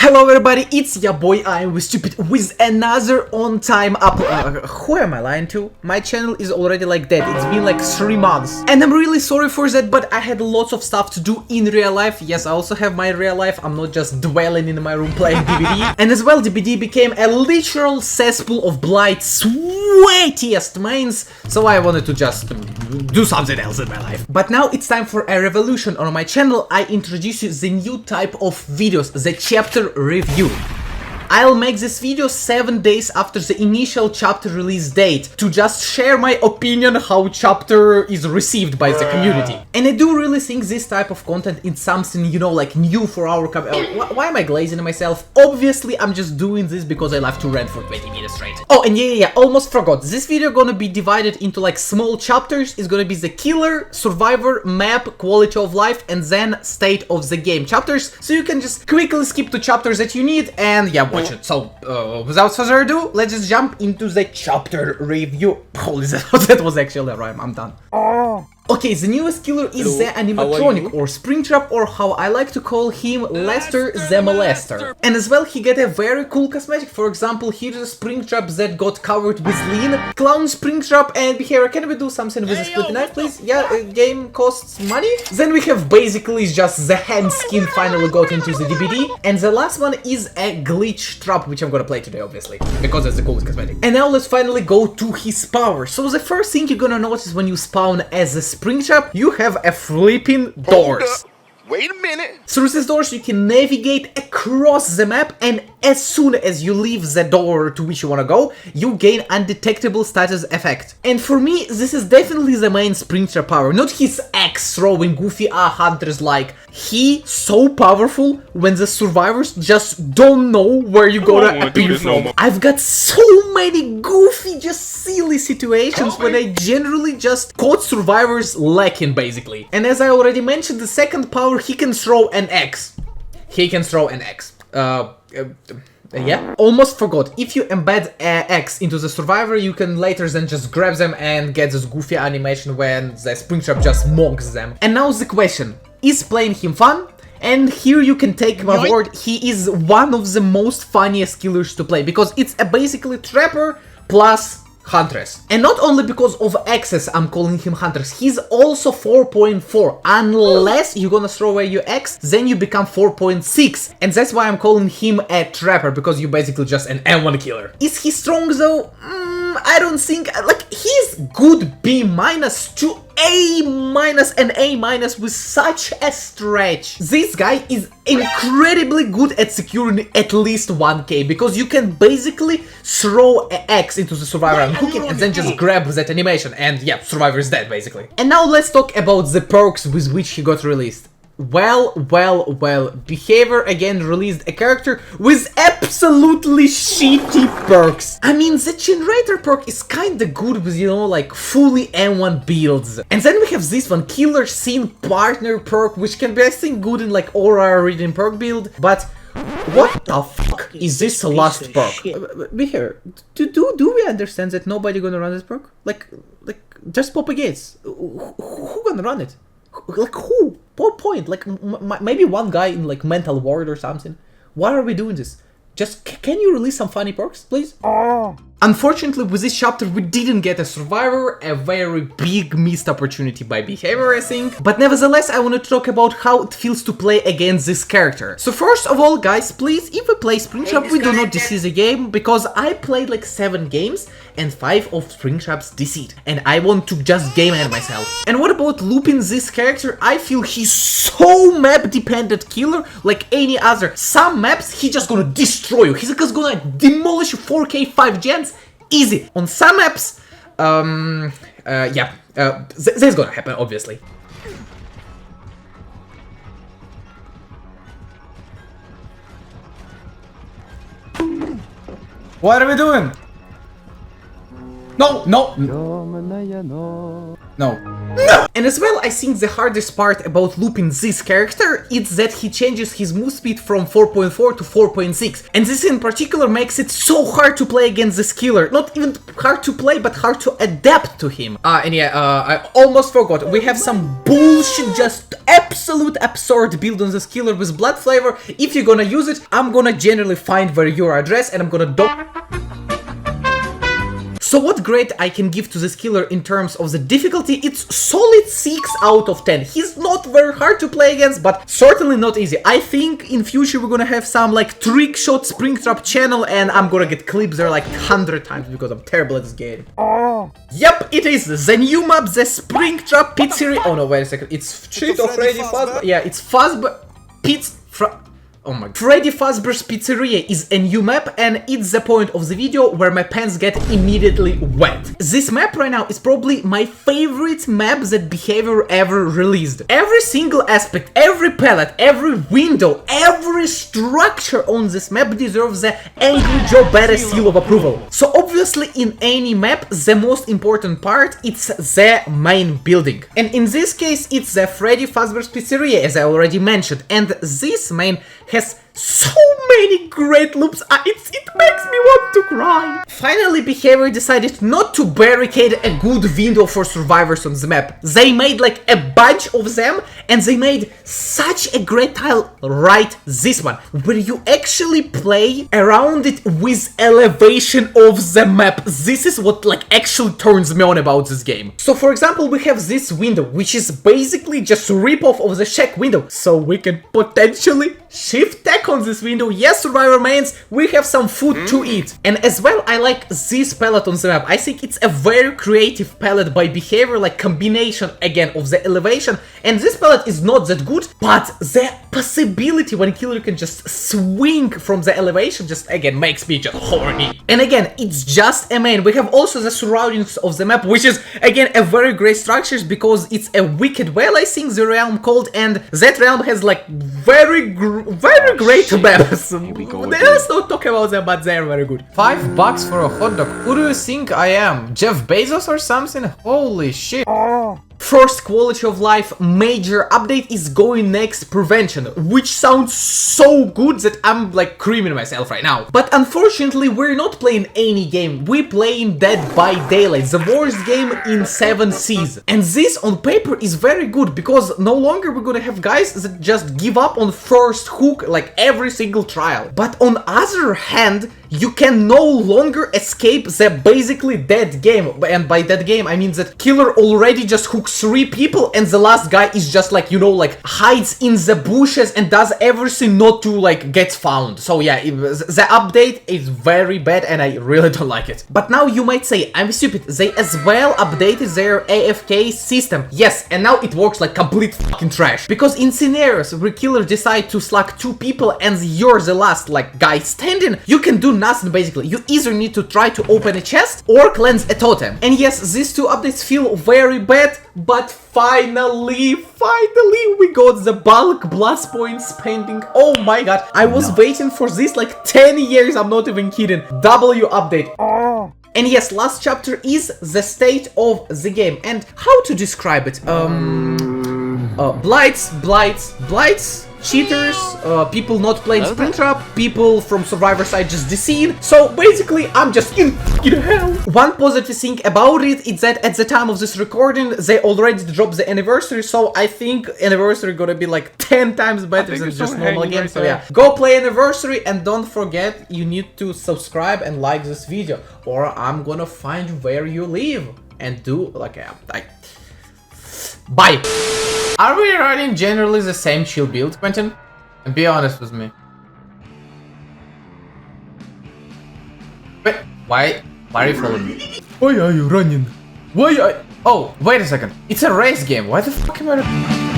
Hello everybody, it's your boy I am Stupid with another on time upload. Who am I lying to? My channel is already like that. It's been like 3 months. And I'm really sorry for that, but I had lots of stuff to do in real life. Yes, I also have my real life. I'm not just dwelling in my room playing DBD. And as well, DBD became a literal cesspool of blight sweatiest mains. So I wanted to just do something else in my life. But now it's time for a revolution on my channel. I introduce you the new type of videos, the chapter review. I'll make this video 7 days after the initial chapter release date to just share my opinion how chapter is received by the community. And I do really think this type of content is something, you know, like new for our why am I glazing myself? Obviously, I'm just doing this because I love to rant for 20 minutes straight. Oh, and yeah, almost forgot. This video gonna be divided into like small chapters. It's gonna be the killer, survivor, map, quality of life, and then state of the game chapters. So you can just quickly skip to chapters that you need and yeah, watch it. So, without further ado, let's just jump into the chapter review. Holy, that was actually a rhyme. I'm done. Okay, the newest killer is the animatronic or Springtrap, or how I like to call him, Lester the Molester. And as well, he get a very cool cosmetic. For example, here's a Springtrap that got covered with lean, clown Springtrap, and behavior. Can we do something with a split knife, please? Yeah, game costs money. Then we have basically just the hand skin finally got into the DBD, and the last one is a glitch trap, which I'm gonna play today, obviously, because it's the coolest cosmetic. And now let's finally go to his power. So the first thing you're gonna notice when you spawn as a Springtrap, you have a flipping doors. Wait a minute. Through these doors you can navigate across the map, and as soon as you leave the door to which you wanna go, you gain undetectable status effect. And for me, this is definitely the main Springtrap power, not his axe throwing goofy hunters like. He so powerful when the survivors just don't know where you gonna appear from. I've got so many goofy, just silly situations when I generally just caught survivors lacking basically. And as I already mentioned, the second power, he can throw an axe. Yeah, almost forgot. If you embed X into the survivor, you can later then just grab them and get this goofy animation when the Springtrap just mocks them. And now the question, is playing him fun? And here you can take my word, he is one of the most funniest killers to play, because it's a basically trapper plus Huntress. And not only because of access I'm calling him Huntress, he's also 4.4. Unless you're gonna throw away your X, then you become 4.6. And that's why I'm calling him a trapper, because you're basically just an M1 killer. Is he strong though? I don't think, like, he's good B- to A- and A- with such a stretch. This guy is incredibly good at securing at least 1k, because you can basically throw an X into the survivor and hook him and then just grab that animation, and yeah, survivor is dead basically. And now let's talk about the perks with which he got released. Well, Behavior again released a character with absolutely shitty perks. I mean, the Generator perk is kinda good with, you know, like fully M1 builds. And then we have this one, Killer Scene Partner perk, which can be, I think, good in like aura reading perk build, but what the fuck is this last perk? Behavior, do we understand that nobody gonna run this perk? Like, just pop a gates. Who gonna run it? Like who? What point? Like maybe one guy in like mental ward or something. Why are we doing this? Just can you release some funny perks, please? Unfortunately, with this chapter, we didn't get a survivor, a very big missed opportunity by Behavior, I think. But nevertheless, I want to talk about how it feels to play against this character. So first of all, guys, please, if we play Springtrap, we do not DC the game, because I played like 7 games and 5 of Springtrap's DC'd. And I want to just game end myself. And what about looping this character? I feel he's so map-dependent killer like any other. Some maps, he just gonna destroy you. He's just gonna demolish 4k 5 gens. Easy. On some maps, this is gonna happen, obviously. What are we doing? No. No! And as well, I think the hardest part about looping this character is that he changes his move speed from 4.4 to 4.6. And this in particular makes it so hard to play against this killer. Not even hard to play, but hard to adapt to him. And yeah, I almost forgot. We have some bullshit, just absolute absurd build on this killer with blood flavor. If you're gonna use it, I'm gonna generally find where your address and I'm gonna So what grade I can give to this killer in terms of the difficulty? It's solid 6 out of 10. He's not very hard to play against, but certainly not easy. I think in future we're gonna have some like trick shot Springtrap channel and I'm gonna get clips there like 100 times because I'm terrible at this game. Oh. Yep, it is the new map, the Springtrap Pizzeria. Oh no, wait a second. It's cheat of Freddy Fazbear. Yeah, it's Fazbear Oh my god. Freddy Fazbear's Pizzeria is a new map and it's the point of the video where my pants get immediately wet. This map right now is probably my favorite map that Behavior ever released. Every single aspect, every palette, every window, every structure on this map deserves the Angry Joe Badass seal of approval. So obviously in any map, the most important part it's the main building. And in this case, it's the Freddy Fazbear's Pizzeria, as I already mentioned. And this main has so many great loops, it makes me want to cry. Finally, Behavior decided not to barricade a good window for survivors on the map. They made like a bunch of them and they made such a great tile right this one, where you actually play around it with elevation of the map. This is what like actually turns me on about this game. So for example, we have this window, which is basically just a rip-off of the shack window. So we can potentially shift tech on this window. Yes, survivor mains, we have some food to eat. And as well, I like this palette on the map. I think it's a very creative palette by Behavior, like combination again of the elevation. And this palette is not that good, but the possibility when killer can just swing from the elevation just again makes me just horny. And again, it's just a main. We have also the surroundings of the map, which is again a very great structures because it's a wicked well, I think the realm called, and that realm has like very great maps. Let's not talk about them, but they're very good. $5 for a hot dog. Who do you think I am? Jeff Bezos or something? Holy shit. First quality of life major update is going next prevention, which sounds so good that I'm like creaming myself right now. But unfortunately, we're not playing any game. We're playing Dead by Daylight, the worst game in 7 seas. And this on paper is very good because no longer we're gonna have guys that just give up on first hook like every single trial. But on other hand, you can no longer escape the basically dead game. And by dead game, I mean that killer already just hooks 3 people and the last guy is just like, you know, like hides in the bushes and does everything not to like get found. So yeah, the update is very bad and I really don't like it. But now you might say, I'm stupid. They as well updated their AFK system. Yes, and now it works like complete fucking trash. Because in scenarios where killer decide to slug 2 people and you're the last like guy standing, you can do nothing basically. You either need to try to open a chest or cleanse a totem. And yes, these 2 updates feel very bad, but finally we got the bulk blast point spending. Oh my god, I was waiting for this like 10 years, I'm not even kidding. W update. And yes, last chapter is the state of the game. And how to describe it? Blights, cheaters, people not playing Springtrap, people from survivor side just deceived. So basically, I'm just in hell. One positive thing about it is that at the time of this recording, they already dropped the anniversary. So I think anniversary gonna be like 10 times better than just normal game. So yeah, go play anniversary and don't forget you need to subscribe and like this video, or I'm gonna find where you live and do like bye. Are we running generally the same chill build, Quentin? And be honest with me. Wait, why are you following me? Why are you running? Oh, wait a second. It's a race game. Why the fuck am I...